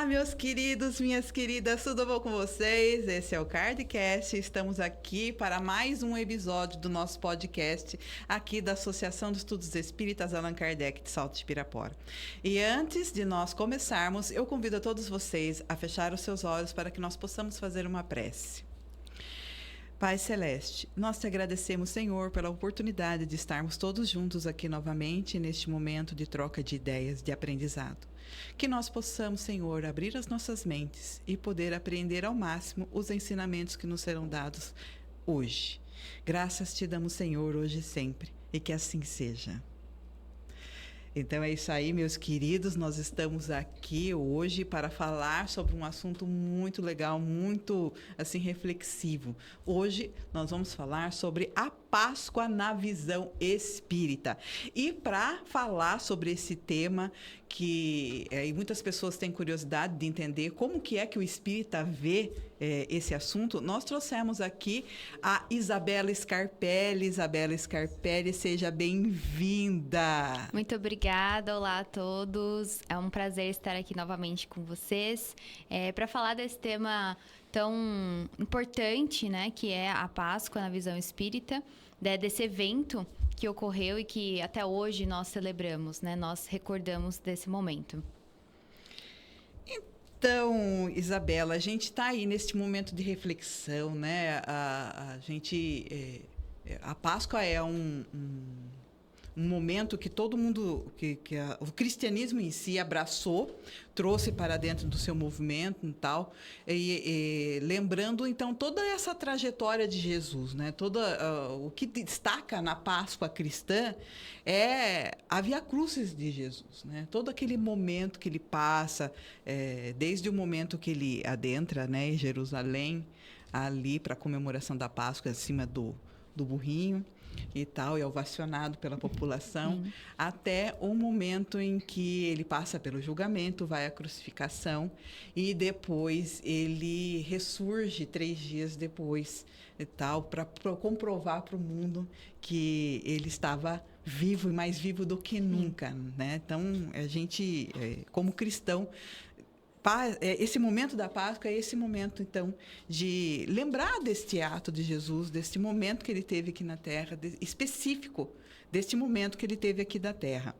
meus queridos, minhas queridas, tudo bom com vocês? Esse é o Cardcast. Estamos aqui para mais um episódio do nosso podcast aqui da Associação de Estudos Espíritas Allan Kardec de Salto de Pirapora. E antes de nós começarmos, eu convido a todos vocês a fechar os seus olhos para que nós possamos fazer uma prece. Pai Celeste, nós te agradecemos, Senhor, pela oportunidade de estarmos todos juntos aqui novamente neste momento de troca de ideias, de aprendizado. Que nós possamos, Senhor, abrir as nossas mentes e poder aprender ao máximo os ensinamentos que nos serão dados hoje. Graças te damos, Senhor, hoje e sempre, e que assim seja. Então é isso aí, meus queridos, nós estamos aqui hoje para falar sobre um assunto muito legal, muito assim reflexivo. Hoje nós vamos falar sobre a Páscoa na visão espírita. E para falar sobre esse tema, que muitas pessoas têm curiosidade de entender como que é que o espírita vê esse assunto, nós trouxemos aqui a Isabela Scarpelli. Isabela Scarpelli, seja bem-vinda. Muito obrigada, olá a todos. É um prazer estar aqui novamente com vocês para falar desse tema tão importante, né, que é a Páscoa na visão espírita, desse evento que ocorreu e que até hoje nós celebramos, né? Nós recordamos desse momento. Então, Isabela, a gente está aí neste momento de reflexão, né? A Páscoa é um momento que todo mundo, o cristianismo em si abraçou, trouxe para dentro do seu movimento e tal, lembrando então toda essa trajetória de Jesus, né? O que destaca na Páscoa cristã é a Via Crucis de Jesus, né? Todo aquele momento que ele passa, desde o momento que ele adentra, né, em Jerusalém, ali para a comemoração da Páscoa, acima do burrinho e tal, é ovacionado pela população, até o momento em que ele passa pelo julgamento, vai à crucificação e depois ele ressurge 3 dias depois e tal, para comprovar para o mundo que ele estava vivo e mais vivo do que nunca, né? Então, a gente, como cristão, esse momento da Páscoa é esse momento, então, de lembrar deste ato de Jesus, deste momento que ele teve aqui na Terra, específico deste momento que ele teve aqui da Terra.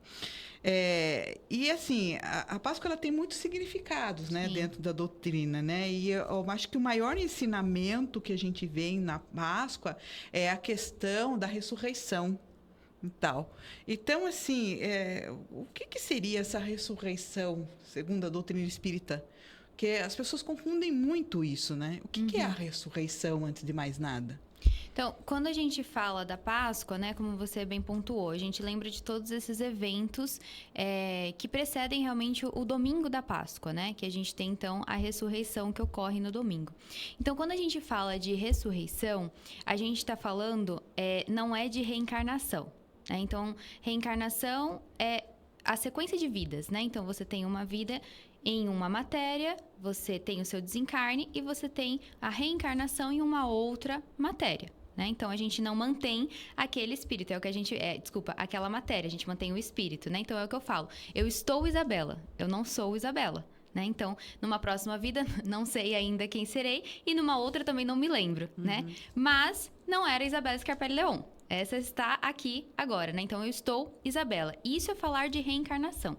E, assim, a Páscoa ela tem muitos significados, né, dentro da doutrina, né? E eu acho que o maior ensinamento que a gente vê na Páscoa é a questão da ressurreição. Então, assim, o que seria essa ressurreição, segundo a doutrina espírita? Porque as pessoas confundem muito isso, né? O que é a ressurreição, antes de mais nada? Então, quando a gente fala da Páscoa, né, como você bem pontuou, a gente lembra de todos esses eventos que precedem realmente o domingo da Páscoa, né? Que a gente tem, então, a ressurreição que ocorre no domingo. Então, quando a gente fala de ressurreição, a gente está falando, não é de reencarnação. Então, reencarnação é a sequência de vidas, né? Então, você tem uma vida em uma matéria, você tem o seu desencarne e você tem a reencarnação em uma outra matéria, né? Então, a gente não mantém aquele espírito, é o que a gente... aquela matéria, a gente mantém o espírito, né? Então, é o que eu falo. Eu estou Isabela, eu não sou Isabela. Né? Então, numa próxima vida, não sei ainda quem serei, e numa outra também não me lembro, né? Mas não era Isabela Scarpelli Leon. Essa está aqui agora, né? Então, eu estou Isabela. Isso é falar de reencarnação.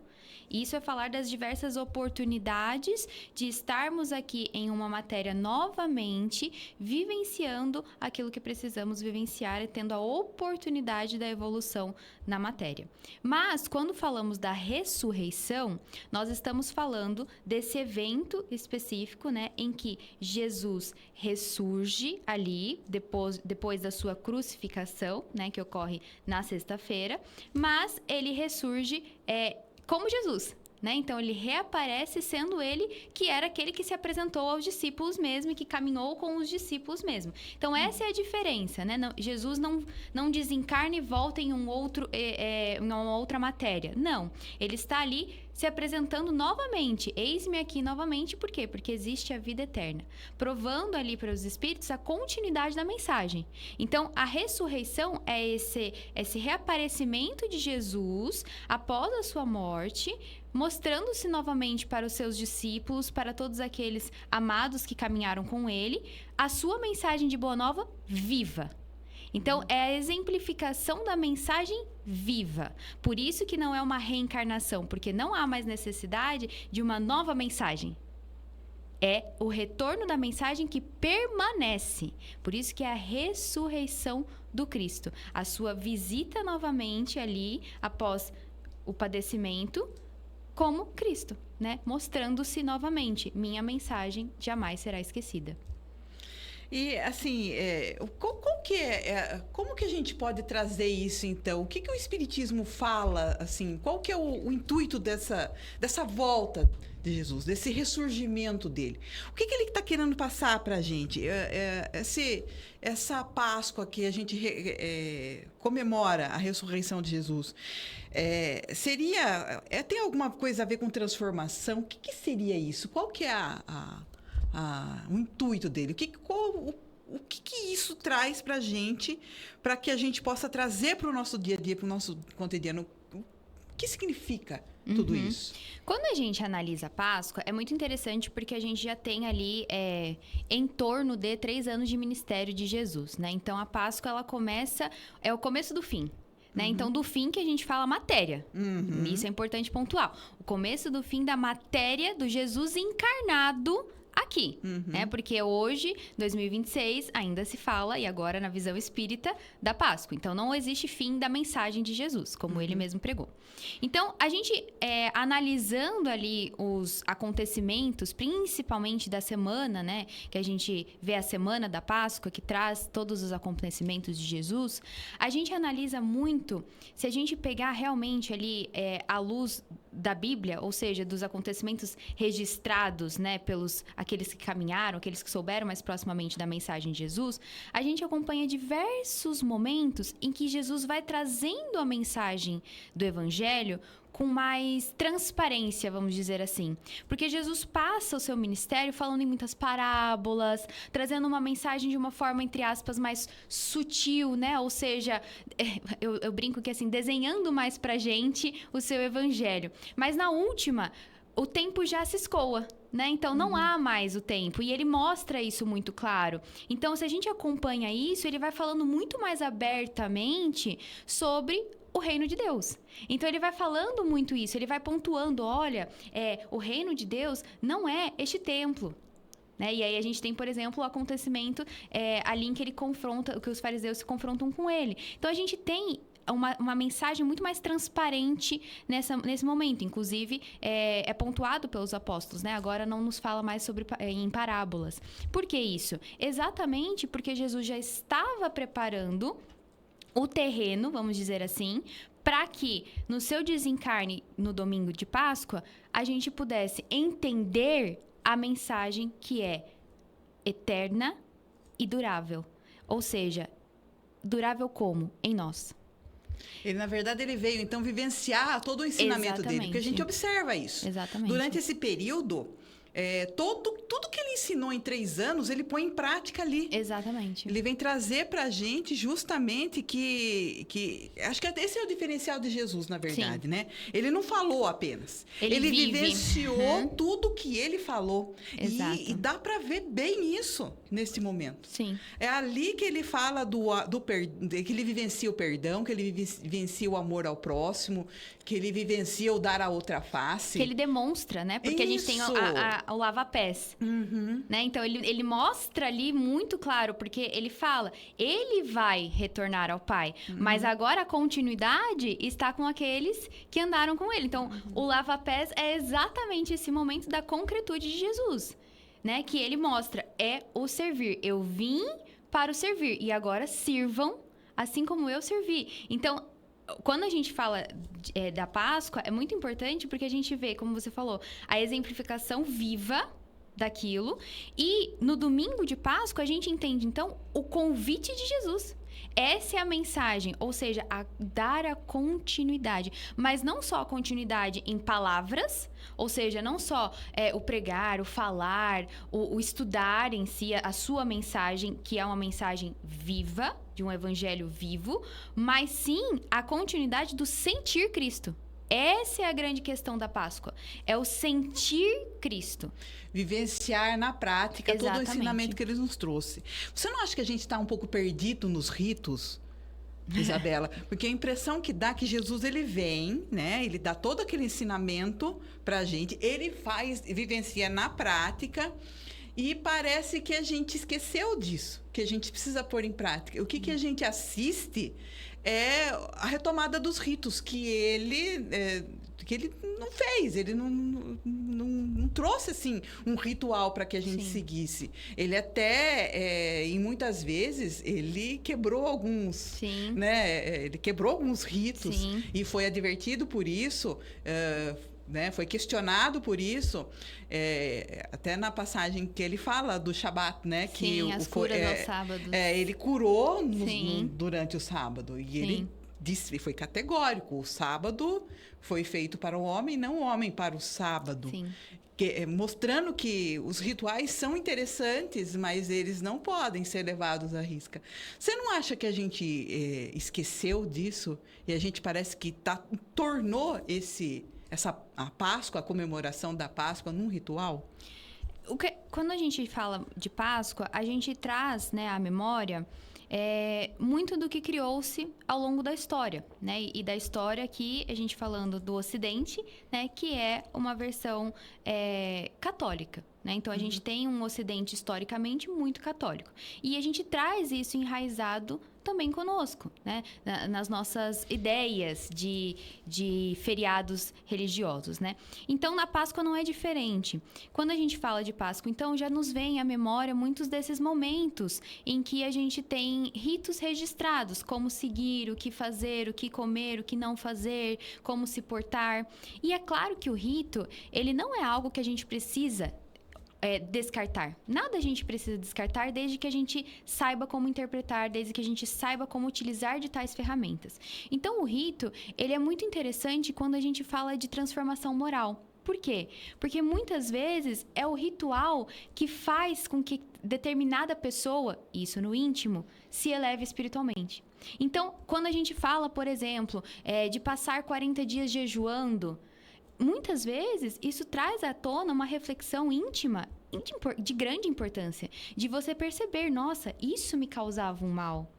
Isso é falar das diversas oportunidades de estarmos aqui em uma matéria novamente, vivenciando aquilo que precisamos vivenciar e tendo a oportunidade da evolução na matéria. Mas, quando falamos da ressurreição, nós estamos falando desse evento específico, né? Em que Jesus ressurge ali, depois da sua crucificação, né? Que ocorre na sexta-feira, mas ele ressurge como Jesus, né? Então, ele reaparece sendo ele que era aquele que se apresentou aos discípulos mesmo e que caminhou com os discípulos mesmo. Então, essa é a diferença, né? Jesus não desencarna e volta em uma outra matéria. Não, ele está ali se apresentando novamente. Eis-me aqui novamente, por quê? Porque existe a vida eterna. Provando ali para os espíritos a continuidade da mensagem. Então, a ressurreição é esse reaparecimento de Jesus após a sua morte, mostrando-se novamente para os seus discípulos, para todos aqueles amados que caminharam com ele, a sua mensagem de boa nova viva. Então, é a exemplificação da mensagem viva. Por isso que não é uma reencarnação, porque não há mais necessidade de uma nova mensagem. É o retorno da mensagem que permanece. Por isso que é a ressurreição do Cristo. A sua visita novamente ali, após o padecimento, como Cristo, né? Mostrando-se novamente. Minha mensagem jamais será esquecida. E, assim, como que a gente pode trazer isso, então? O que o Espiritismo fala, assim? Qual que é o intuito dessa volta de Jesus, desse ressurgimento dele? O que ele está querendo passar para a gente? Essa Páscoa que a gente comemora a ressurreição de Jesus, tem alguma coisa a ver com transformação? O que seria isso? Qual que é o intuito dele? O que isso traz para a gente, para que a gente possa trazer para o nosso dia a dia, para o nosso cotidiano? O que significa tudo isso? Quando a gente analisa a Páscoa, é muito interessante porque a gente já tem ali em torno de 3 anos de ministério de Jesus, né? Então, a Páscoa, ela é o começo do fim. Né? Então, do fim que a gente fala matéria. Isso é importante pontuar. O começo do fim da matéria do Jesus encarnado aqui, né? Porque hoje, 2026, ainda se fala, e agora na visão espírita, da Páscoa. Então, não existe fim da mensagem de Jesus, como ele mesmo pregou. Então, a gente, analisando ali os acontecimentos, principalmente da semana, né? Que a gente vê a semana da Páscoa, que traz todos os acontecimentos de Jesus, a gente analisa muito, se a gente pegar realmente ali a luz da Bíblia, ou seja, dos acontecimentos registrados, né, pelos aqueles que caminharam, aqueles que souberam mais proximamente da mensagem de Jesus, a gente acompanha diversos momentos em que Jesus vai trazendo a mensagem do Evangelho com mais transparência, vamos dizer assim. Porque Jesus passa o seu ministério falando em muitas parábolas, trazendo uma mensagem de uma forma, entre aspas, mais sutil, né? Ou seja, eu brinco que assim, desenhando mais pra gente o seu evangelho. Mas na última, o tempo já se escoa, né? Então, não há mais o tempo. E ele mostra isso muito claro. Então, se a gente acompanha isso, ele vai falando muito mais abertamente sobre o reino de Deus. Então, ele vai falando muito isso. Ele vai pontuando, olha, o reino de Deus não é este templo. Né? E aí a gente tem, por exemplo, o acontecimento ali em que ele confronta, que os fariseus se confrontam com ele. Então, a gente tem uma mensagem muito mais transparente nesse momento. Inclusive, é pontuado pelos apóstolos, né? Agora não nos fala mais em parábolas. Por que isso? Exatamente porque Jesus já estava preparando o terreno, vamos dizer assim, para que no seu desencarne no domingo de Páscoa, a gente pudesse entender a mensagem que é eterna e durável. Ou seja, durável como? Em nós. Ele, na verdade, ele veio, então, vivenciar todo o ensinamento dele, porque a gente observa isso. Exatamente. Durante esse período, tudo que ele ensinou em 3 anos, ele põe em prática ali. Exatamente. Ele vem trazer pra gente justamente que acho que esse é o diferencial de Jesus, na verdade, né? Ele não falou apenas. Ele vivenciou tudo que ele falou. E dá pra ver bem isso nesse momento. Sim. É ali que ele fala que ele vivencia o perdão, que ele vivencia o amor ao próximo, que ele vivencia o dar a outra face. Que ele demonstra, né? Porque a gente tem o lava-pés. Né? Então, ele mostra ali muito claro, porque ele fala, ele vai retornar ao Pai, mas agora a continuidade está com aqueles que andaram com ele. Então, o lava-pés é exatamente esse momento da concretude de Jesus, né? Que ele mostra, é o servir. Eu vim para o servir, e agora sirvam assim como eu servi. Então, quando a gente fala da Páscoa, é muito importante porque a gente vê, como você falou, a exemplificação viva daquilo. E no domingo de Páscoa, a gente entende, então, o convite de Jesus. Essa é a mensagem, ou seja, dar a continuidade. Mas não só a continuidade em palavras, ou seja, não só o pregar, o falar, o estudar em si, a sua mensagem, que é uma mensagem viva, de um evangelho vivo, mas sim a continuidade do sentir Cristo. Essa é a grande questão da Páscoa. É o sentir Cristo. Vivenciar na prática todo o Exatamente. ensinamento que ele nos trouxe. Você não acha que a gente está um pouco perdido nos ritos, Isabela? Porque a impressão que dá é que Jesus, ele vem, né? Ele dá todo aquele ensinamento pra gente, ele vivencia na prática, e parece que a gente esqueceu disso, que a gente precisa pôr em prática. O que a gente assiste é a retomada dos ritos que ele não fez, ele não trouxe assim um ritual para que a gente seguisse. Ele até, em muitas vezes, ele quebrou alguns, né? Ele quebrou alguns ritos e foi advertido por isso. Né, foi questionado por isso, até na passagem que ele fala do Shabat, né? Que as curas aos sábados. Ele curou durante o sábado. E ele disse, foi categórico: o sábado foi feito para o homem, não o homem para o sábado. Mostrando que os rituais são interessantes, mas eles não podem ser levados à risca. Você não acha que a gente esqueceu disso? E a gente parece que tornou a Páscoa, a comemoração da Páscoa, num ritual? Quando a gente fala de Páscoa, a gente traz, né, à memória muito do que criou-se ao longo da história, né? E da história aqui, a gente falando do Ocidente, né, que é uma versão católica. Né? Então, a gente tem um Ocidente historicamente muito católico. E a gente traz isso enraizado também conosco, né? Nas nossas ideias de feriados religiosos, né? Então, na Páscoa não é diferente. Quando a gente fala de Páscoa, então, já nos vem à memória muitos desses momentos em que a gente tem ritos registrados, como seguir, o que fazer, o que comer, o que não fazer, como se portar. E é claro que o rito, ele não é algo que a gente precisa descartar. Nada a gente precisa descartar desde que a gente saiba como interpretar, desde que a gente saiba como utilizar de tais ferramentas. Então, o rito, ele é muito interessante quando a gente fala de transformação moral. Por quê? Porque muitas vezes é o ritual que faz com que determinada pessoa, isso no íntimo, se eleve espiritualmente. Então, quando a gente fala, por exemplo, de passar 40 dias jejuando, muitas vezes, isso traz à tona uma reflexão íntima de grande importância. De você perceber, nossa, isso me causava um mal.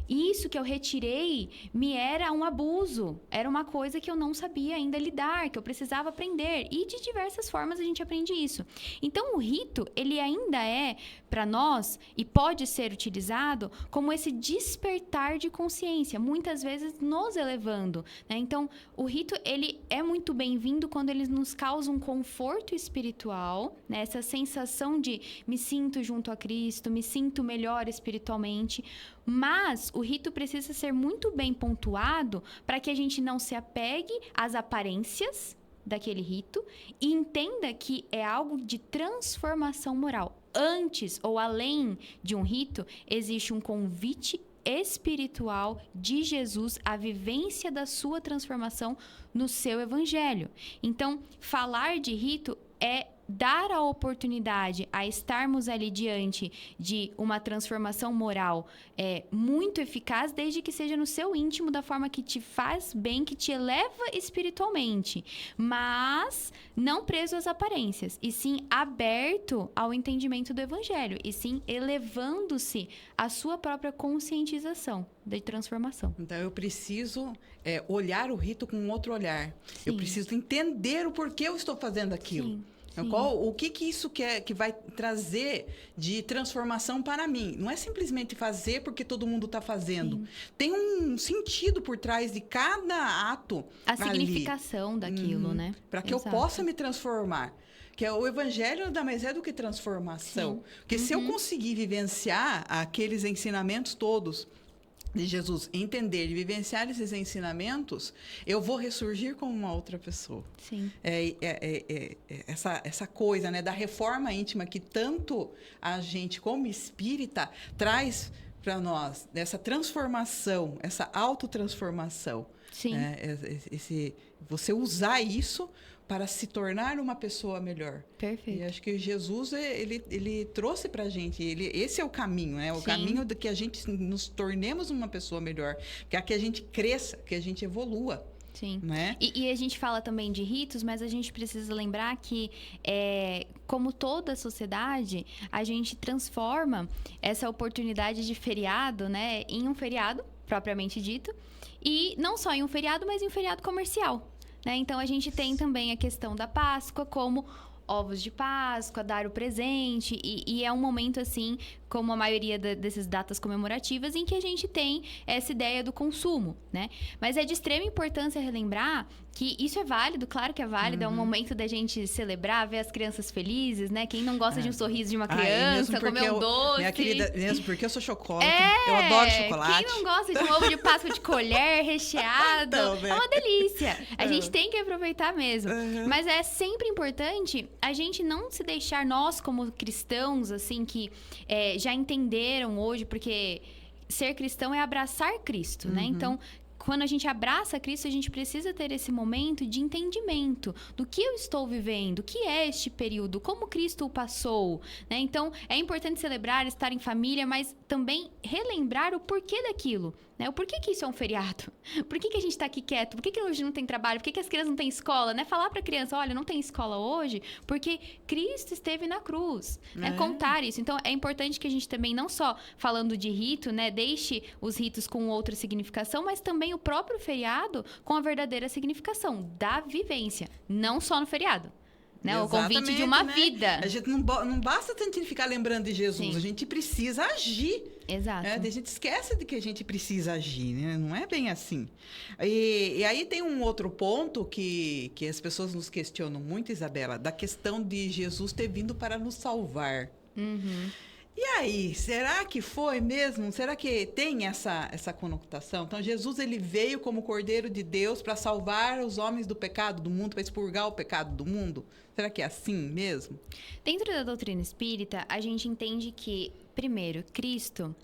Isso que eu retirei me era um abuso. Era uma coisa que eu não sabia ainda lidar, que eu precisava aprender. E de diversas formas a gente aprende isso. Então, o rito, ele ainda é, para nós, e pode ser utilizado como esse despertar de consciência, muitas vezes nos elevando, né? Então, o rito, ele é muito bem-vindo quando ele nos causa um conforto espiritual, né? Essa sensação de me sinto junto a Cristo, me sinto melhor espiritualmente. Mas o rito precisa ser muito bem pontuado para que a gente não se apegue às aparências daquele rito e entenda que é algo de transformação moral. Antes ou além de um rito, existe um convite espiritual de Jesus à vivência da sua transformação no seu evangelho. Então, falar de rito é dar a oportunidade a estarmos ali diante de uma transformação moral muito eficaz, desde que seja no seu íntimo, da forma que te faz bem, que te eleva espiritualmente, mas não preso às aparências, e sim aberto ao entendimento do evangelho, e sim elevando-se à sua própria conscientização de transformação. Então, eu preciso olhar o rito com um outro olhar. Sim. Eu preciso entender o porquê eu estou fazendo aquilo. Sim. O que isso que vai trazer de transformação para mim? Não é simplesmente fazer porque todo mundo está fazendo. Sim. Tem um sentido por trás de cada ato. A significação daquilo, né? Para que eu possa me transformar. Que o evangelho nada mais é do que transformação. Sim. Porque se eu conseguir vivenciar aqueles ensinamentos todos de Jesus, entender e vivenciar esses ensinamentos, eu vou ressurgir como uma outra pessoa. Sim. Essa coisa, né, da reforma íntima que tanto a gente, como espírita, traz para nós, dessa transformação, essa autotransformação. Sim. Você usar isso para se tornar uma pessoa melhor. Perfeito. E acho que Jesus, ele trouxe para a gente, esse é o caminho, né? O caminho de que a gente nos tornemos uma pessoa melhor, que a gente cresça, que a gente evolua. Sim. Né? E a gente fala também de ritos, mas a gente precisa lembrar que, como toda sociedade, a gente transforma essa oportunidade de feriado, né, em um feriado, propriamente dito, e não só em um feriado, mas em um feriado comercial, né? Então, a gente tem também a questão da Páscoa como ovos de Páscoa, dar o presente, e é um momento, assim, como a maioria dessas datas comemorativas, em que a gente tem essa ideia do consumo, né? Mas é de extrema importância relembrar que isso é válido, claro que é válido, é um momento da gente celebrar, ver as crianças felizes, né? Quem não gosta de um sorriso de uma criança, comer um doce. Minha querida, mesmo porque eu sou chocolate, eu adoro chocolate. Quem não gosta de um ovo de Páscoa de colher recheado, é uma delícia. A gente tem que aproveitar mesmo. Mas é sempre importante a gente não se deixar, nós como cristãos, assim, que já entenderam hoje, porque ser cristão é abraçar Cristo, né? Então, quando a gente abraça Cristo, a gente precisa ter esse momento de entendimento do que eu estou vivendo, o que é este período, como Cristo o passou, né? Então, é importante celebrar, estar em família, mas também relembrar o porquê daquilo, né? O porquê que isso é um feriado? Por que a gente está aqui quieto? Por que hoje não tem trabalho? Por que as crianças não têm escola, né? Falar para a criança, olha, não tem escola hoje, porque Cristo esteve na cruz, né? Contar isso. Então, é importante que a gente também, não só falando de rito, né? Deixe os ritos com outra significação, mas também o próprio feriado com a verdadeira significação da vivência, não só no feriado. Né? O convite de uma vida. A gente não basta tanto ficar lembrando de Jesus, a gente precisa agir. Exato. A gente esquece de que a gente precisa agir, né? Não é bem assim. E aí tem um outro ponto que as pessoas nos questionam muito, Isabela, da questão de Jesus ter vindo para nos salvar. E aí, será que foi mesmo? Será que tem essa conotação? Então, Jesus, ele veio como Cordeiro de Deus para salvar os homens do pecado do mundo, para expurgar o pecado do mundo? Será que é assim mesmo? Dentro da doutrina espírita, a gente entende que, primeiro, Cristo,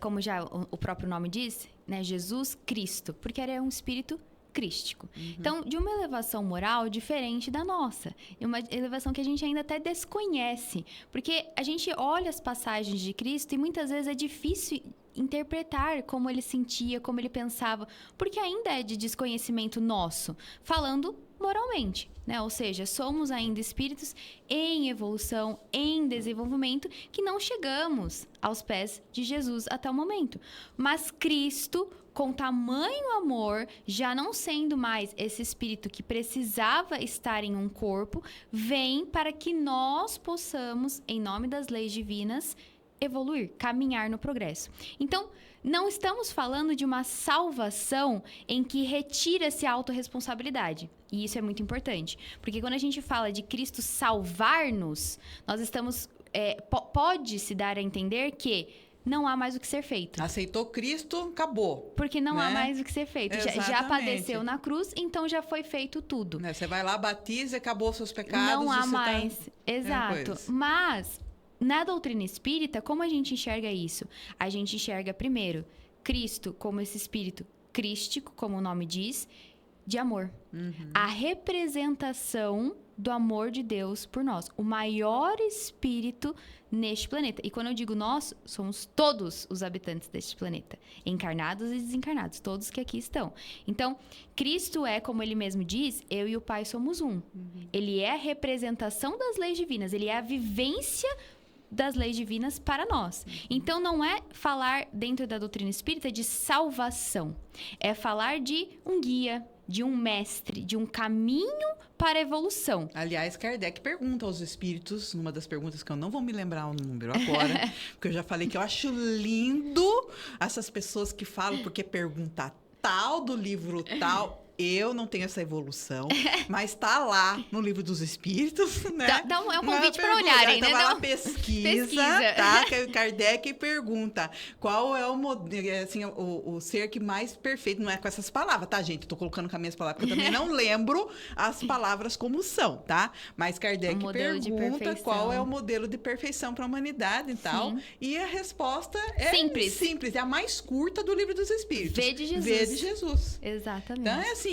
como já o próprio nome diz, né, Jesus Cristo, porque ele é um espírito crístico. Então, de uma elevação moral diferente da nossa. E uma elevação que a gente ainda até desconhece. Porque a gente olha as passagens de Cristo e muitas vezes é difícil interpretar como ele sentia, como ele pensava, porque ainda é de desconhecimento nosso, falando moralmente, né? Ou seja, somos ainda espíritos em evolução, em desenvolvimento, que não chegamos aos pés de Jesus até o momento. Mas Cristo, com tamanho amor, já não sendo mais esse espírito que precisava estar em um corpo, vem para que nós possamos, em nome das leis divinas, evoluir, caminhar no progresso. Então, não estamos falando de uma salvação em que retira-se a autorresponsabilidade. E isso é muito importante. Porque quando a gente fala de Cristo salvar-nos, nós estamos... pode-se dar a entender que não há mais o que ser feito. Aceitou Cristo, acabou. Porque não há mais o que ser feito. Já padeceu na cruz, então já foi feito tudo. Você vai lá, batiza, acabou seus pecados. Não há mais. Exato. Mas... na doutrina espírita, como a gente enxerga isso? A gente enxerga, primeiro, Cristo como esse espírito crístico, como o nome diz, de amor. A representação do amor de Deus por nós. O maior espírito neste planeta. E quando eu digo nós, somos todos os habitantes deste planeta. Encarnados e desencarnados. Todos que aqui estão. Então, Cristo é, como ele mesmo diz, eu e o Pai somos um. Ele é a representação das leis divinas. Ele é a vivência das leis divinas para nós. Então, não é falar dentro da doutrina espírita de salvação. É falar de um guia, de um mestre, de um caminho para a evolução. Aliás, Kardec pergunta aos espíritos, numa das perguntas que eu não vou me lembrar o número agora, porque eu já falei que eu acho lindo essas pessoas que falam porque pergunta tal do livro tal. Eu não tenho essa evolução, mas tá lá no Livro dos Espíritos, né? É um convite para olharem, né? Então vai lá, pesquisa, tá? Kardec pergunta qual é o ser que mais perfeito, não é com essas palavras, tá, gente? Tô colocando com as minhas palavras, porque eu também não lembro as palavras como são, tá? Mas Kardec pergunta qual é o modelo de perfeição para a humanidade e tal. E a resposta é simples, é a mais curta do Livro dos Espíritos. Vê de Jesus. Vê de Jesus. Exatamente. Então, é assim,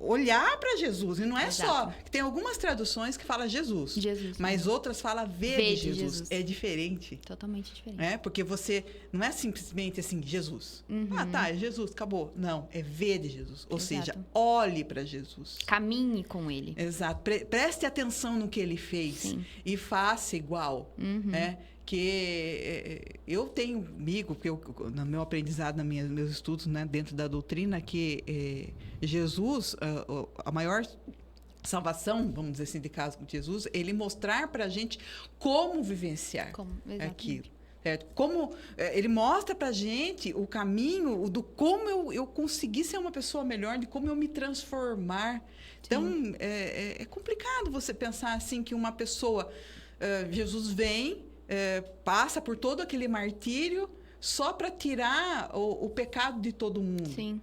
olhar para Jesus. E não é Exato. só... Tem algumas traduções que falam Jesus. Mas outras falam ver de Jesus. É diferente. Totalmente diferente. Porque você... Não é simplesmente assim, Jesus. Tá, é Jesus, acabou. Não, é ver de Jesus. Ou seja, olhe para Jesus. Caminhe com ele. Exato. Preste atenção no que ele fez. Sim. E faça igual. Que eu tenho comigo, porque no meu aprendizado, nos meus estudos, né, dentro da doutrina, que Jesus, a maior salvação, vamos dizer assim, de caso de Jesus, ele mostrar para a gente como vivenciar aquilo. Certo? Como ele mostra para a gente o caminho do como eu consegui ser uma pessoa melhor, de como eu me transformar. Então, é complicado você pensar assim que uma pessoa... Jesus vem... passa por todo aquele martírio só para tirar o pecado de todo mundo. Sim.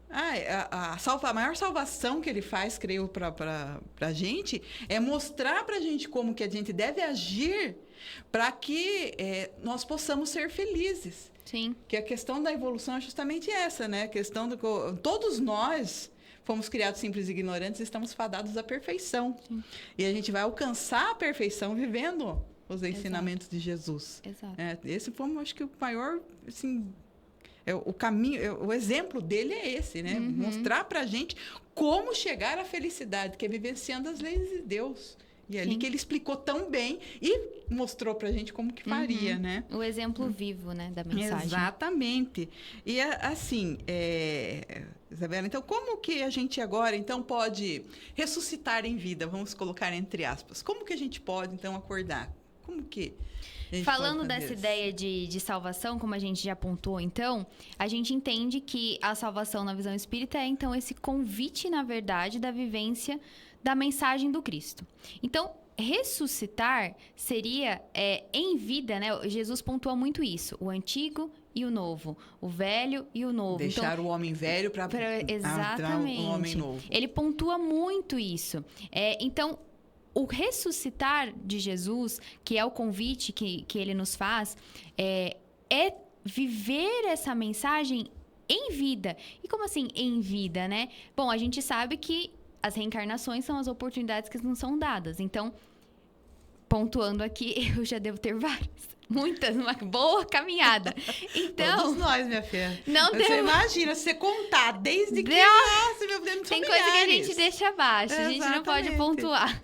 A maior salvação que ele faz, creio, para a gente, é mostrar para a gente como que a gente deve agir para que nós possamos ser felizes. Sim. Que a questão da evolução é justamente essa, né? A questão do todos nós fomos criados simples e ignorantes e estamos fadados à perfeição. Sim. E a gente vai alcançar a perfeição vivendo os ensinamentos de Jesus. Exato. Esse foi, acho que, o maior, assim, o caminho, o exemplo dele é esse, né? Mostrar pra gente como chegar à felicidade, que é vivenciando as leis de Deus. E é ali que ele explicou tão bem e mostrou pra gente como que faria, né? O exemplo vivo, né, da mensagem. Exatamente. E, assim, Isabela, então, como que a gente agora, então, pode ressuscitar em vida? Vamos colocar entre aspas. Como que a gente pode, então, acordar? Como que... Falando dessa ideia de salvação, como a gente já apontou, então, a gente entende que a salvação na visão espírita é, então, esse convite, na verdade, da vivência da mensagem do Cristo. Então, ressuscitar seria em vida, né? Jesus pontua muito isso, o antigo e o novo, o velho e o novo. Deixar o homem velho para exatamente. O homem novo. Ele pontua muito isso. Então, o ressuscitar de Jesus, que é o convite que ele nos faz, é viver essa mensagem em vida. E como assim em vida, né? Bom, a gente sabe que as reencarnações são as oportunidades que não são dadas. Então, pontuando aqui, eu já devo ter várias. Muitas, uma boa caminhada. Então, todos nós, minha filha. Você imagina, se você contar desde que... Nossa, meu Deus, tem coisa que a gente deixa abaixo. A gente não pode pontuar.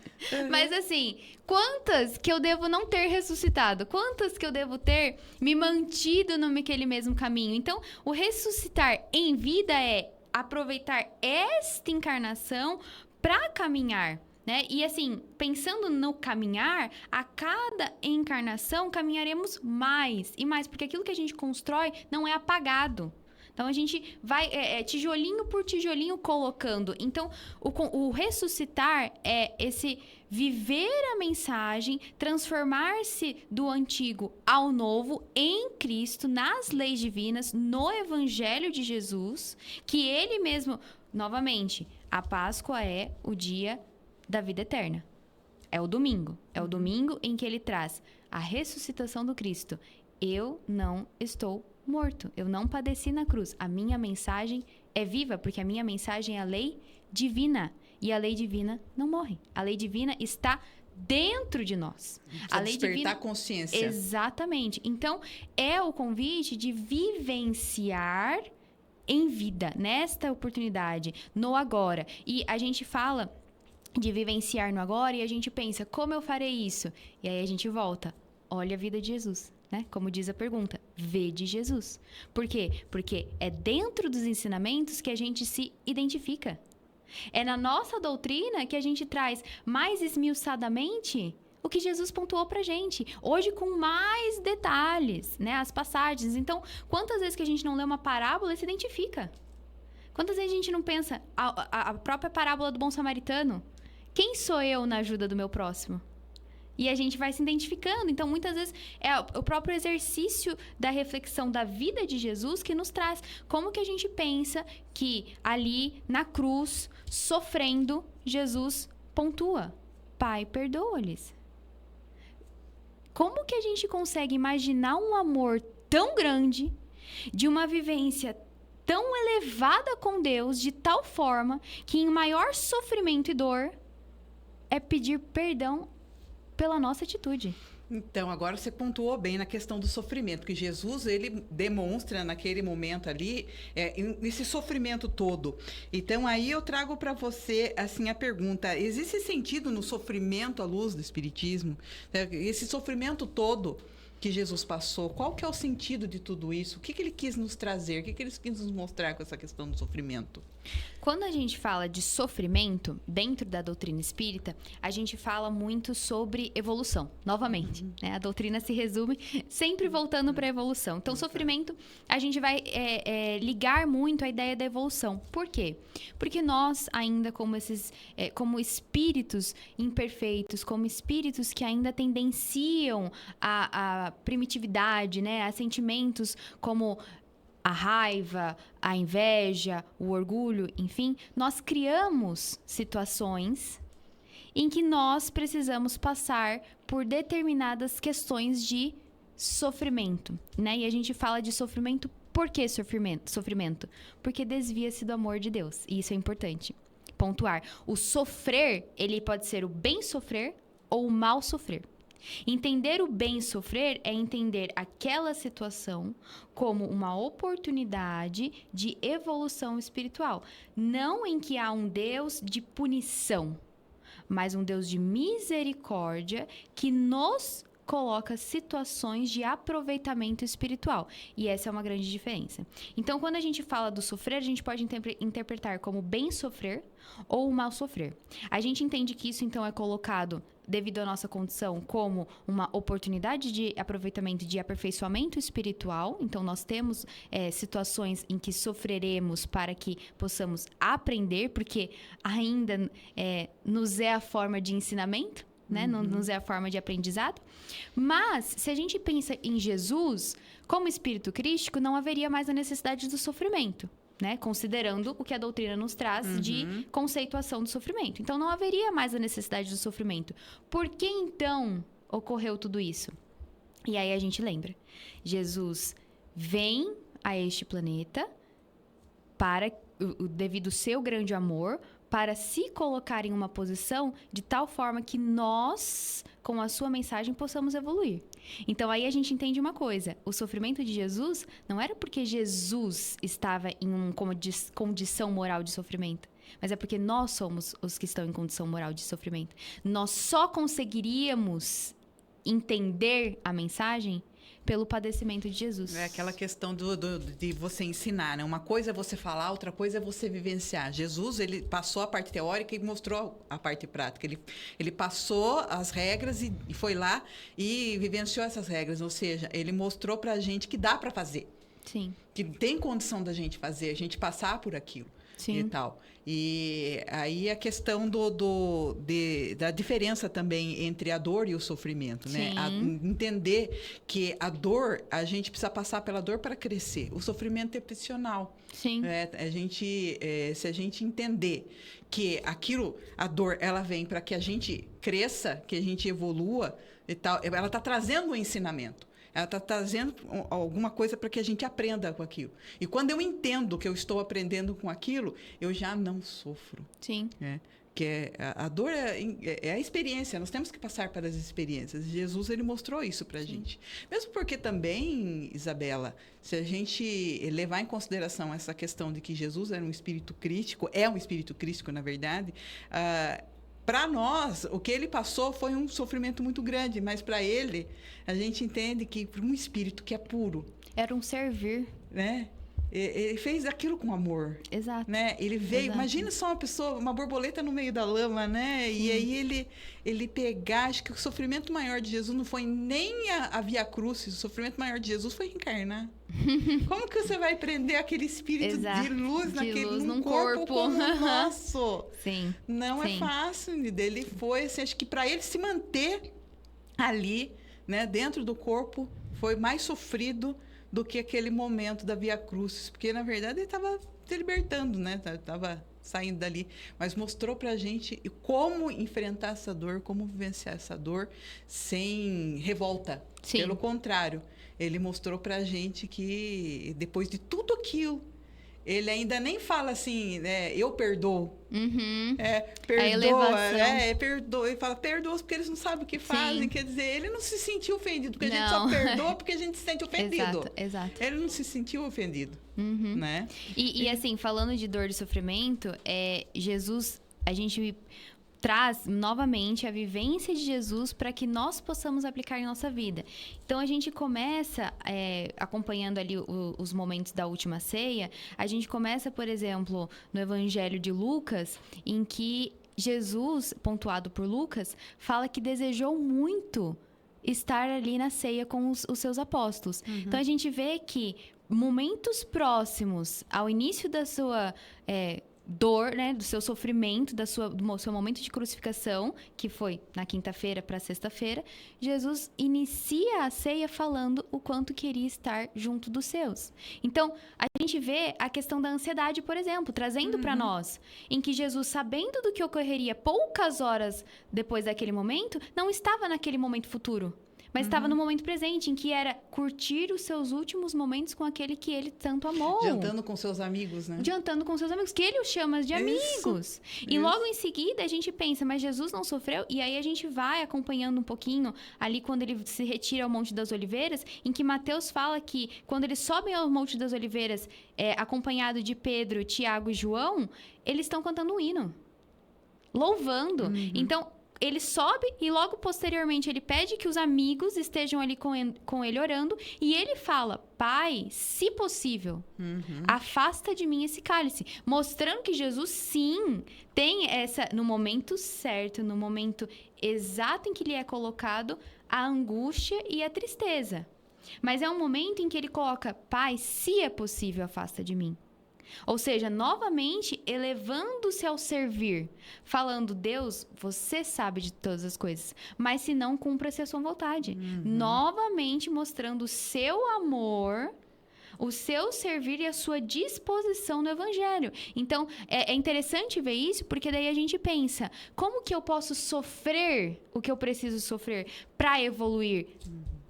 Mas assim, quantas que eu devo não ter ressuscitado? Quantas que eu devo ter me mantido naquele mesmo caminho? Então, o ressuscitar em vida é aproveitar esta encarnação para caminhar, né? E assim, pensando no caminhar, a cada encarnação caminharemos mais e mais, porque aquilo que a gente constrói não é apagado. Então, a gente vai tijolinho por tijolinho colocando. Então, o ressuscitar é esse viver a mensagem, transformar-se do antigo ao novo em Cristo, nas leis divinas, no Evangelho de Jesus, que ele mesmo, novamente, a Páscoa é o dia da vida eterna. É o domingo. É o domingo em que ele traz a ressuscitação do Cristo. Eu não estou morto. Eu não padeci na cruz. A minha mensagem é viva, porque a minha mensagem é a lei divina. E a lei divina não morre. A lei divina está dentro de nós. A lei divina... consciência. Exatamente. Então, é o convite de vivenciar em vida, nesta oportunidade, no agora. E a gente fala de vivenciar no agora e a gente pensa, como eu farei isso? E aí a gente volta, olha a vida de Jesus. Né? Como diz a pergunta, vê de Jesus. Por quê? Porque é dentro dos ensinamentos que a gente se identifica. É na nossa doutrina que a gente traz mais esmiuçadamente o que Jesus pontuou pra gente. Hoje com mais detalhes, né? As passagens. Então, quantas vezes que a gente não lê uma parábola e se identifica? Quantas vezes a gente não pensa a própria parábola do bom samaritano? Quem sou eu na ajuda do meu próximo? E a gente vai se identificando. Então, muitas vezes, é o próprio exercício da reflexão da vida de Jesus que nos traz. Como que a gente pensa que ali, na cruz, sofrendo, Jesus pontua. Pai, perdoa-lhes. Como que a gente consegue imaginar um amor tão grande, de uma vivência tão elevada com Deus, de tal forma que em maior sofrimento e dor é pedir perdão pela nossa atitude. Então, agora você pontuou bem na questão do sofrimento, que Jesus, ele demonstra naquele momento ali, esse sofrimento todo. Então, aí eu trago para você, assim, a pergunta, existe sentido no sofrimento à luz do Espiritismo? Esse sofrimento todo que Jesus passou, qual que é o sentido de tudo isso? O que ele quis nos trazer? O que ele quis nos mostrar com essa questão do sofrimento? Quando a gente fala de sofrimento, dentro da doutrina espírita, a gente fala muito sobre evolução, novamente. Né? A doutrina se resume sempre voltando para a evolução. Então, sofrimento, a gente vai ligar muito a ideia da evolução. Por quê? Porque nós, ainda como espíritos imperfeitos, como espíritos que ainda tendenciam à primitividade, né? A sentimentos como a raiva, a inveja, o orgulho, enfim, nós criamos situações em que nós precisamos passar por determinadas questões de sofrimento, né? E a gente fala de sofrimento, por que sofrimento? Porque desvia-se do amor de Deus, e isso é importante pontuar. O sofrer, ele pode ser o bem sofrer ou o mal sofrer. Entender o bem sofrer é entender aquela situação como uma oportunidade de evolução espiritual. Não em que há um Deus de punição, mas um Deus de misericórdia que nos coloca situações de aproveitamento espiritual. E essa é uma grande diferença. Então, quando a gente fala do sofrer, a gente pode interpretar como bem sofrer ou mal sofrer. A gente entende que isso, então, é colocado, devido à nossa condição, como uma oportunidade de aproveitamento, de aperfeiçoamento espiritual. Então, nós temos situações em que sofreremos para que possamos aprender, porque ainda nos é a forma de ensinamento, né? Não nos é a forma de aprendizado. Mas, se a gente pensa em Jesus, como espírito crístico, não haveria mais a necessidade do sofrimento, né? Considerando o que a doutrina nos traz de conceituação do sofrimento. Então, não haveria mais a necessidade do sofrimento. Por que, então, ocorreu tudo isso? E aí a gente lembra. Jesus vem a este planeta para, devido ao seu grande amor, para se colocar em uma posição de tal forma que nós, com a sua mensagem, possamos evoluir. Então, aí a gente entende uma coisa. O sofrimento de Jesus não era porque Jesus estava em uma condição moral de sofrimento, mas é porque nós somos os que estão em condição moral de sofrimento. Nós só conseguiríamos entender a mensagem pelo padecimento de Jesus. É aquela questão de você ensinar, né? Uma coisa é você falar, outra coisa é você vivenciar. Jesus, ele passou a parte teórica e mostrou a parte prática. Ele passou as regras e foi lá e vivenciou essas regras. Ou seja, ele mostrou pra gente que dá pra fazer. Sim. Que tem condição da gente fazer, a gente passar por aquilo. Sim. E tal. E aí a questão da diferença também entre a dor e o sofrimento, né? Entender que a dor, a gente precisa passar pela dor para crescer. O sofrimento é opcional. Sim. Se a gente entender que a dor, ela vem para que a gente cresça, que a gente evolua e tal, ela está trazendo um ensinamento. Ela está trazendo alguma coisa para que a gente aprenda com aquilo. E quando eu entendo que eu estou aprendendo com aquilo, eu já não sofro. Sim. A dor é a experiência. Nós temos que passar pelas experiências. Jesus, ele mostrou isso para a gente. Mesmo porque também, Isabela, se a gente levar em consideração essa questão de que Jesus era um espírito crítico, é um espírito crítico, na verdade, para nós, o que ele passou foi um sofrimento muito grande, mas para ele, a gente entende que para um espírito que é puro... Era um servir. Né? Ele fez aquilo com amor. Exato. Né? Ele veio... Exato. Imagina só uma borboleta no meio da lama, né? E aí ele pegar... Acho que o sofrimento maior de Jesus não foi nem a Via Crucis. O sofrimento maior de Jesus foi reencarnar. Como que você vai prender aquele espírito de luz num corpo como o nosso? Sim. Não é fácil. Dele foi, assim, acho que para ele se manter ali, né, dentro do corpo, foi mais sofrido do que aquele momento da Via Crucis, porque na verdade ele estava se libertando, né? Estava saindo dali, mas mostrou pra gente como enfrentar essa dor, como vivenciar essa dor sem revolta. Sim. Pelo contrário, ele mostrou pra gente que depois de tudo aquilo, ele ainda nem fala assim, né, eu perdoo. Perdoa, A elevação. perdoa. Ele fala, perdoa porque eles não sabem o que fazem. Sim. Quer dizer, ele não se sentiu ofendido, porque a gente Não. só perdoa porque a gente se sente ofendido. Exato. Ele não se sentiu ofendido, né? E assim, falando de dor e sofrimento, Jesus, a gente traz novamente a vivência de Jesus para que nós possamos aplicar em nossa vida. Então, a gente começa, acompanhando ali os momentos da última ceia, a gente começa, por exemplo, no Evangelho de Lucas, em que Jesus, pontuado por Lucas, fala que desejou muito estar ali na ceia com os seus apóstolos. Então, a gente vê que momentos próximos ao início da sua dor, né, do seu sofrimento, do seu momento de crucificação, que foi na quinta-feira para sexta-feira, Jesus inicia a ceia falando o quanto queria estar junto dos seus. Então, a gente vê a questão da ansiedade, por exemplo, trazendo para nós, em que Jesus, sabendo do que ocorreria poucas horas depois daquele momento, não estava naquele momento futuro, mas estava no momento presente, em que era curtir os seus últimos momentos com aquele que ele tanto amou. Jantando com seus amigos, né? Jantando com seus amigos, que ele os chama de amigos. E logo em seguida a gente pensa, mas Jesus não sofreu? E aí a gente vai acompanhando um pouquinho ali quando ele se retira ao Monte das Oliveiras, em que Mateus fala que quando eles sobem ao Monte das Oliveiras, acompanhado de Pedro, Tiago e João, eles estão cantando um hino, louvando. Então, ele sobe e logo posteriormente ele pede que os amigos estejam ali com ele orando. E ele fala, Pai, se possível, afasta de mim esse cálice. Mostrando que Jesus, sim, tem no momento certo, no momento exato em que lhe é colocado a angústia e a tristeza. Mas é um momento em que ele coloca, Pai, se é possível, afasta de mim. Ou seja, novamente elevando-se ao servir, falando, Deus, você sabe de todas as coisas, mas se não, cumpra-se a sua vontade. Novamente mostrando o seu amor, o seu servir e a sua disposição no Evangelho. Então, é interessante ver isso, porque daí a gente pensa, como que eu posso sofrer o que eu preciso sofrer para evoluir?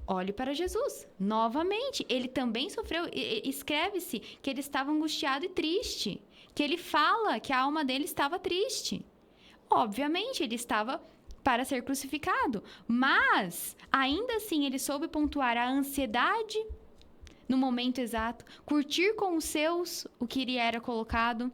Olhe para Jesus. Novamente, ele também sofreu. Escreve-se que ele estava angustiado e triste. Que ele fala que a alma dele estava triste. Obviamente, ele estava para ser crucificado. Mas, ainda assim, ele soube pontuar a ansiedade no momento exato. Curtir com os seus o que lhe era colocado.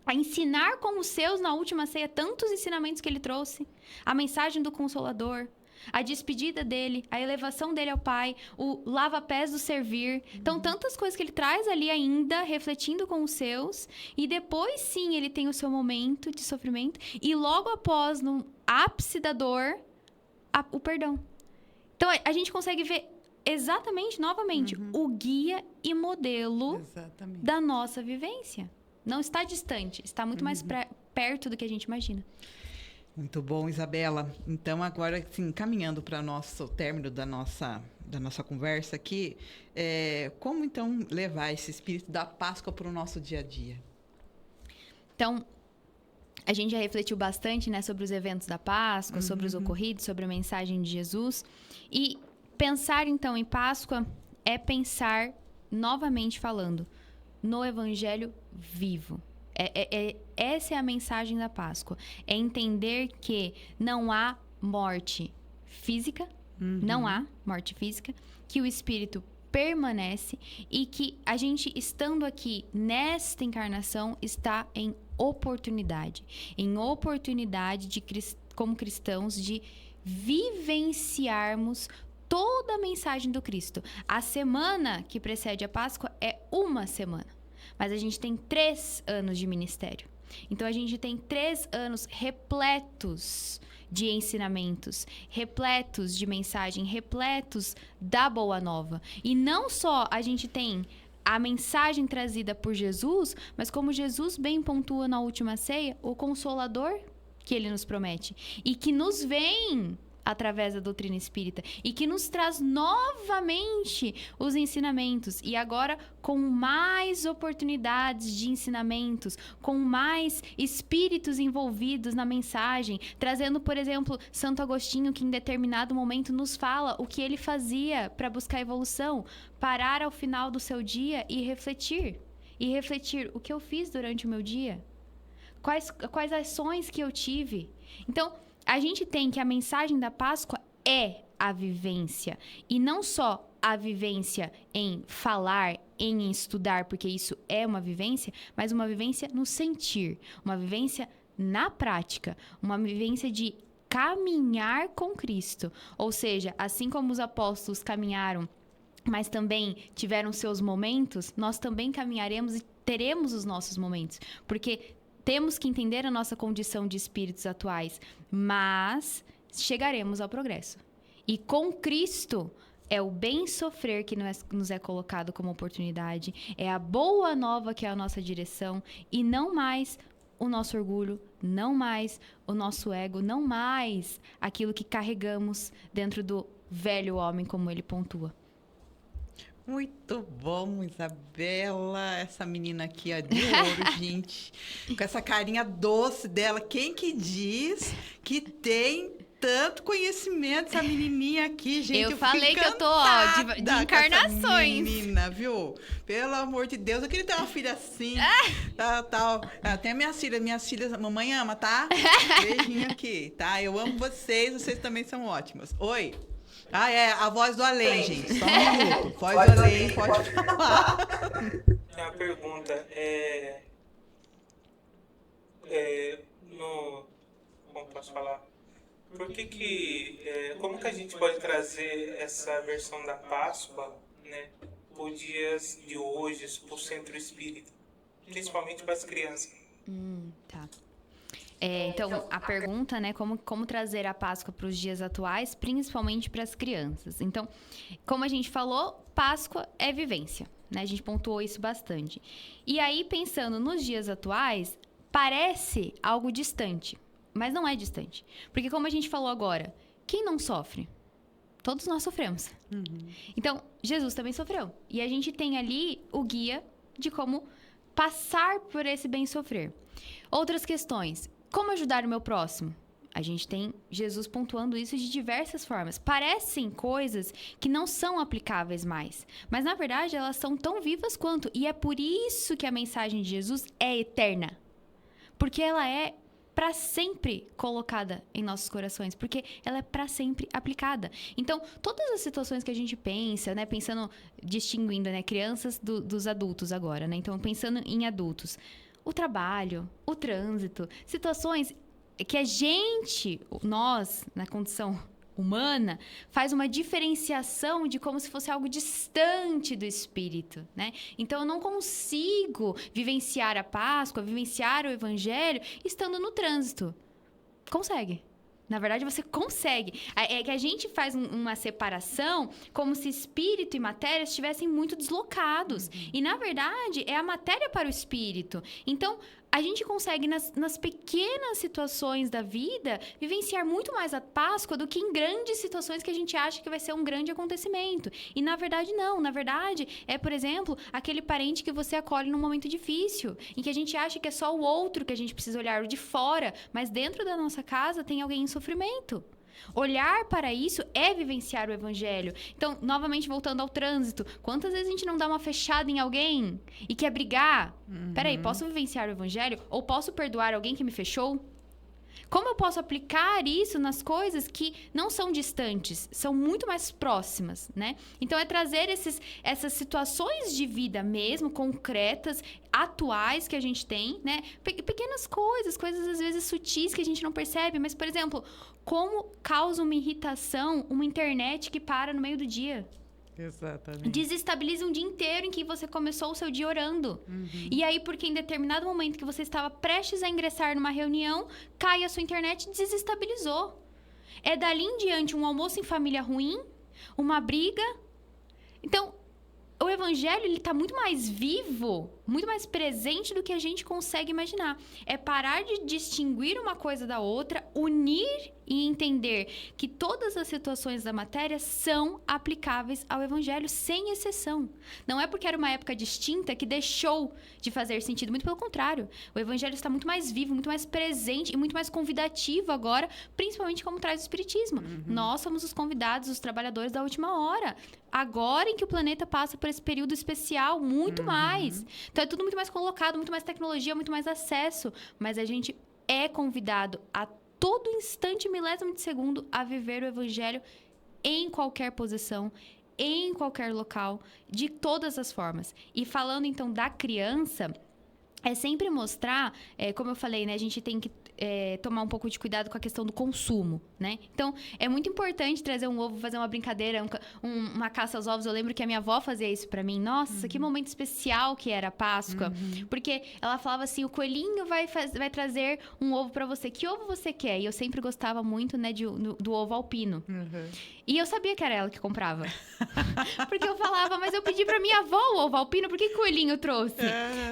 A ensinar com os seus na última ceia tantos ensinamentos que ele trouxe. A mensagem do Consolador. A despedida dele, a elevação dele ao Pai, o lava-pés do servir. Então, tantas coisas que ele traz ali ainda, refletindo com os seus. E depois, sim, ele tem o seu momento de sofrimento. E logo após, no ápice da dor, o perdão. Então, a gente consegue ver exatamente, novamente, o guia e modelo da nossa vivência. Não está distante, está muito mais perto do que a gente imagina. Muito bom, Isabela. Então, agora, assim, caminhando para o término da nossa conversa aqui, como, então, levar esse espírito da Páscoa para o nosso dia a dia? Então, a gente já refletiu bastante, né, sobre os eventos da Páscoa, sobre os ocorridos, sobre a mensagem de Jesus. E pensar, então, em Páscoa é pensar, novamente falando, no Evangelho vivo. Essa é a mensagem da Páscoa. É entender que não há morte física, não há morte física, que o Espírito permanece e que a gente, estando aqui nesta encarnação, está em oportunidade como cristãos, de vivenciarmos toda a mensagem do Cristo. A semana que precede a Páscoa é uma semana. Mas a gente tem 3 anos de ministério. Então, a gente tem 3 anos repletos de ensinamentos, repletos de mensagem, repletos da Boa Nova. E não só a gente tem a mensagem trazida por Jesus, mas como Jesus bem pontua na última ceia, o Consolador que ele nos promete. E que nos vem através da doutrina espírita e que nos traz novamente os ensinamentos e agora com mais oportunidades de ensinamentos, com mais espíritos envolvidos na mensagem, trazendo, por exemplo, Santo Agostinho, que em determinado momento nos fala o que ele fazia para buscar evolução, parar ao final do seu dia e refletir. e refletir o que eu fiz durante o meu dia. Quais ações que eu tive. Então, a gente tem que a mensagem da Páscoa é a vivência. E não só a vivência em falar, em estudar, porque isso é uma vivência, mas uma vivência no sentir, uma vivência na prática, uma vivência de caminhar com Cristo. Ou seja, assim como os apóstolos caminharam, mas também tiveram seus momentos, nós também caminharemos e teremos os nossos momentos. Porque temos que entender a nossa condição de espíritos atuais, mas chegaremos ao progresso. E com Cristo é o bem sofrer que nos é colocado como oportunidade, é a boa nova que é a nossa direção, e não mais o nosso orgulho, não mais o nosso ego, não mais aquilo que carregamos dentro do velho homem, como ele pontua. Muito bom, Isabela. Essa menina aqui, ó, de ouro, gente. Com essa carinha doce dela. Quem que diz que tem tanto conhecimento, essa menininha aqui, gente? Eu falei que eu tô, ó, de encarnações. Menina, viu? Pelo amor de Deus, eu queria ter uma filha assim. Tal. Tem minhas filhas, mamãe ama, tá? Beijinho aqui, tá? Eu amo vocês também são ótimas. Oi. É a voz do além, gente. Só um minuto. Voz do além, pode falar. A pergunta como posso falar? Como que a gente pode trazer essa versão da Páscoa, né, para os dias de hoje, para o centro espírita, principalmente para as crianças? Tá. Então, a pergunta, né, como trazer a Páscoa para os dias atuais, principalmente para as crianças. Então, como a gente falou, Páscoa é vivência, né? A gente pontuou isso bastante. E aí, pensando nos dias atuais, parece algo distante, mas não é distante. Porque como a gente falou agora, quem não sofre? Todos nós sofremos. Uhum. Então, Jesus também sofreu. E a gente tem ali o guia de como passar por esse bem sofrer. Outras questões. Como ajudar o meu próximo? A gente tem Jesus pontuando isso de diversas formas. Parecem coisas que não são aplicáveis mais, mas na verdade elas são tão vivas quanto. E é por isso que a mensagem de Jesus é eterna. Porque ela é para sempre colocada em nossos corações, porque ela é para sempre aplicada. Então, todas as situações que a gente pensa, né, distinguindo, né, crianças dos adultos agora, né? Então, pensando em adultos, o trabalho, o trânsito, situações que nós, na condição humana, faz uma diferenciação de como se fosse algo distante do espírito, né? Então, eu não consigo vivenciar a Páscoa, vivenciar o Evangelho estando no trânsito. Consegue. Na verdade, você consegue. É que a gente faz uma separação como se espírito e matéria estivessem muito deslocados. Uhum. E, na verdade, é a matéria para o espírito. Então, a gente consegue, nas pequenas situações da vida, vivenciar muito mais a Páscoa do que em grandes situações que a gente acha que vai ser um grande acontecimento. E, na verdade, não. Na verdade, por exemplo, aquele parente que você acolhe num momento difícil, em que a gente acha que é só o outro que a gente precisa olhar, o de fora, mas dentro da nossa casa tem alguém em sofrimento. Olhar para isso é vivenciar o Evangelho. Então, novamente, voltando ao trânsito, quantas vezes a gente não dá uma fechada em alguém e quer brigar? Uhum. Peraí, posso vivenciar o Evangelho? Ou posso perdoar alguém que me fechou? Como eu posso aplicar isso nas coisas que não são distantes, são muito mais próximas, né? Então, é trazer essas situações de vida mesmo, concretas, atuais que a gente tem, né? Pequenas coisas às vezes sutis que a gente não percebe, mas, por exemplo, como causa uma irritação uma internet que para no meio do dia? Exatamente. Desestabiliza um dia inteiro em que você começou o seu dia orando. Uhum. E aí, porque em determinado momento que você estava prestes a ingressar numa reunião, cai a sua internet e desestabilizou. É dali em diante um almoço em família ruim, uma briga. Então, o Evangelho, ele está muito mais vivo, muito mais presente do que a gente consegue imaginar. É parar de distinguir uma coisa da outra, unir e entender que todas as situações da matéria são aplicáveis ao Evangelho, sem exceção. Não é porque era uma época distinta que deixou de fazer sentido, muito pelo contrário. O Evangelho está muito mais vivo, muito mais presente e muito mais convidativo agora, principalmente como traz o Espiritismo. Uhum. Nós somos os convidados, os trabalhadores da última hora. Agora em que o planeta passa por esse período especial, muito mais. Então é tudo muito mais colocado, muito mais tecnologia, muito mais acesso. Mas a gente é convidado a todo instante, milésimo de segundo, a viver o evangelho em qualquer posição, em qualquer local, de todas as formas. E falando então da criança, é sempre mostrar, como eu falei, né, a gente tem que tomar um pouco de cuidado com a questão do consumo, né? Então, é muito importante trazer um ovo, fazer uma brincadeira, uma caça aos ovos. Eu lembro que a minha avó fazia isso pra mim. Nossa, que momento especial que era a Páscoa. Porque ela falava assim, o coelhinho vai trazer um ovo pra você. Que ovo você quer? E eu sempre gostava muito, né, do ovo alpino. E eu sabia que era ela que comprava. Porque eu falava, mas eu pedi pra minha avó o ovo alpino, por que o coelhinho trouxe?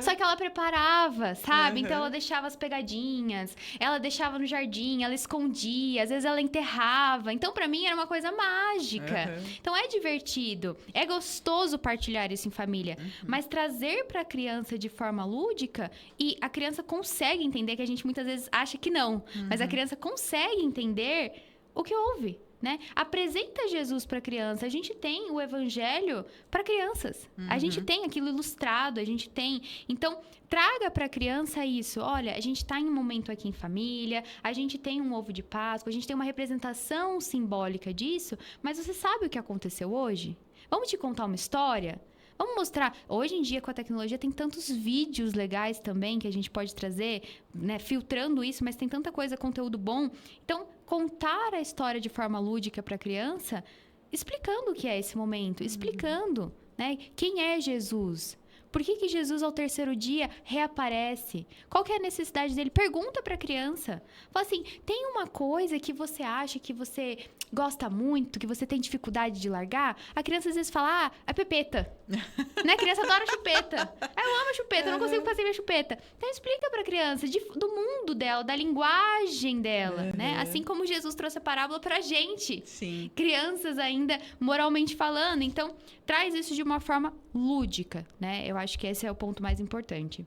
Só que ela preparava, sabe? Então ela deixava as pegadinhas, ela deixava no jardim, ela escondia, às vezes ela enterrava. Então, pra mim, era uma coisa mágica. Então, é divertido, é gostoso partilhar isso em família. Mas trazer pra criança de forma lúdica, e a criança consegue entender, que a gente muitas vezes acha que não, mas a criança consegue entender o que houve. Né? Apresenta Jesus para a criança. A gente tem o evangelho para crianças. A gente tem aquilo ilustrado, a gente tem. Então, traga para a criança isso. Olha, a gente está em um momento aqui em família, a gente tem um ovo de Páscoa, a gente tem uma representação simbólica disso, mas você sabe o que aconteceu hoje? Vamos te contar uma história? Vamos mostrar. Hoje em dia, com a tecnologia, tem tantos vídeos legais também que a gente pode trazer, né? Filtrando isso, mas tem tanta coisa, conteúdo bom. Então, contar a história de forma lúdica para a criança, explicando o que é esse momento, explicando, né? Quem é Jesus? Por que Jesus, ao terceiro dia, reaparece? Qual que é a necessidade dele? Pergunta para a criança. Fala assim, tem uma coisa que você acha que você gosta muito, que você tem dificuldade de largar? A criança às vezes fala, a pepeta. Né? A criança adora chupeta. Eu amo a chupeta, eu não consigo fazer minha chupeta. Então explica para a criança do mundo dela, da linguagem dela, né? Assim como Jesus trouxe a parábola para a gente. Sim. Crianças ainda moralmente falando. Então, traz isso de uma forma lúdica, né? Eu acho que esse é o ponto mais importante.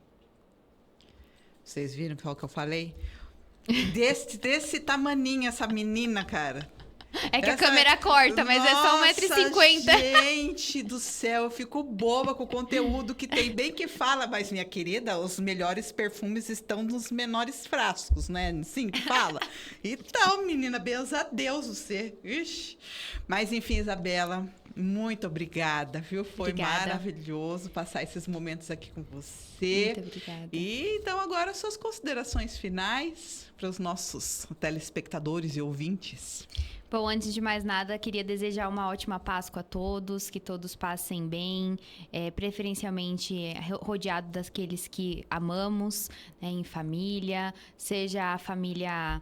Vocês viram o que eu falei? Desse tamaninho, essa menina, cara. É que a câmera corta, mas é só 1,50 m. Gente do céu, eu fico boba com o conteúdo que tem. Bem que fala, mas minha querida, os melhores perfumes estão nos menores frascos, né? Sim, fala. Então, menina, benza a Deus você. Ixi. Mas enfim, Isabela, muito obrigada, viu? Foi maravilhoso passar esses momentos aqui com você. Muito obrigada. E então agora suas considerações finais para os nossos telespectadores e ouvintes. Bom, antes de mais nada, queria desejar uma ótima Páscoa a todos, que todos passem bem, preferencialmente rodeado daqueles que amamos, né, em família, seja a família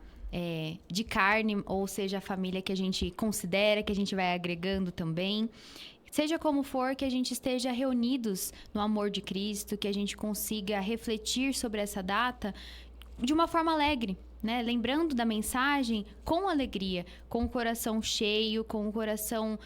de carne, ou seja a família que a gente considera, que a gente vai agregando também. Seja como for, que a gente esteja reunidos no amor de Cristo, que a gente consiga refletir sobre essa data de uma forma alegre, né? Lembrando da mensagem com alegria, com o coração cheio, com o coração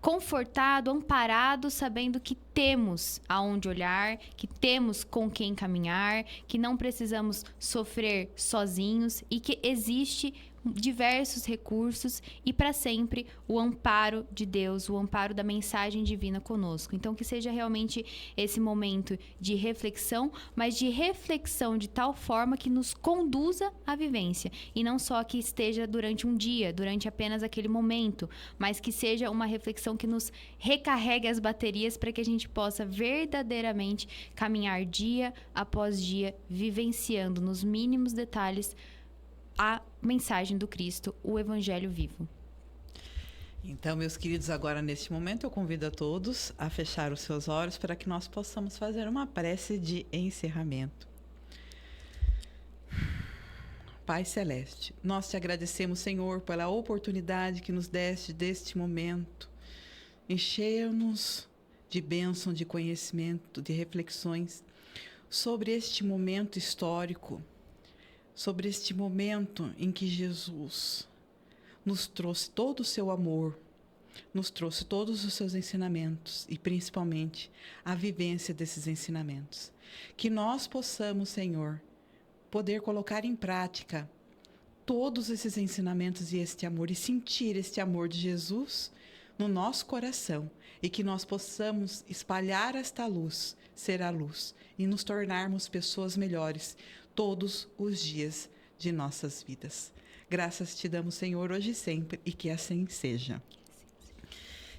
confortado, amparado, sabendo que temos aonde olhar, que temos com quem caminhar, que não precisamos sofrer sozinhos e que existe diversos recursos e para sempre o amparo de Deus, o amparo da mensagem divina conosco. Então que seja realmente esse momento de reflexão, mas de reflexão de tal forma que nos conduza à vivência e não só que esteja durante um dia, durante apenas aquele momento, mas que seja uma reflexão que nos recarregue as baterias para que a gente possa verdadeiramente caminhar dia após dia, vivenciando nos mínimos detalhes a mensagem do Cristo, o Evangelho vivo. Então, meus queridos, agora neste momento eu convido a todos a fechar os seus olhos para que nós possamos fazer uma prece de encerramento. Pai Celeste, nós te agradecemos, Senhor, pela oportunidade que nos deste deste momento. Encher-nos de bênção, de conhecimento, de reflexões sobre este momento histórico, sobre este momento em que Jesus nos trouxe todo o seu amor, nos trouxe todos os seus ensinamentos e, principalmente, a vivência desses ensinamentos. Que nós possamos, Senhor, poder colocar em prática todos esses ensinamentos e este amor e sentir este amor de Jesus no nosso coração e que nós possamos espalhar esta luz, ser a luz e nos tornarmos pessoas melhores todos os dias de nossas vidas. Graças te damos, Senhor, hoje e sempre, e que assim seja.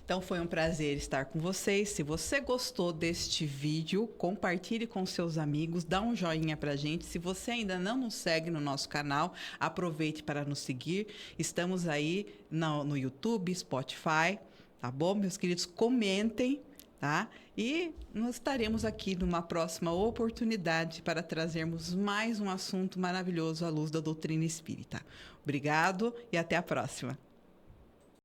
Então, foi um prazer estar com vocês. Se você gostou deste vídeo, compartilhe com seus amigos, dá um joinha pra gente. Se você ainda não nos segue no nosso canal, aproveite para nos seguir. Estamos aí no YouTube, Spotify, tá bom, meus queridos? Comentem, tá? E nós estaremos aqui numa próxima oportunidade para trazermos mais um assunto maravilhoso à luz da doutrina espírita. Obrigado e até a próxima.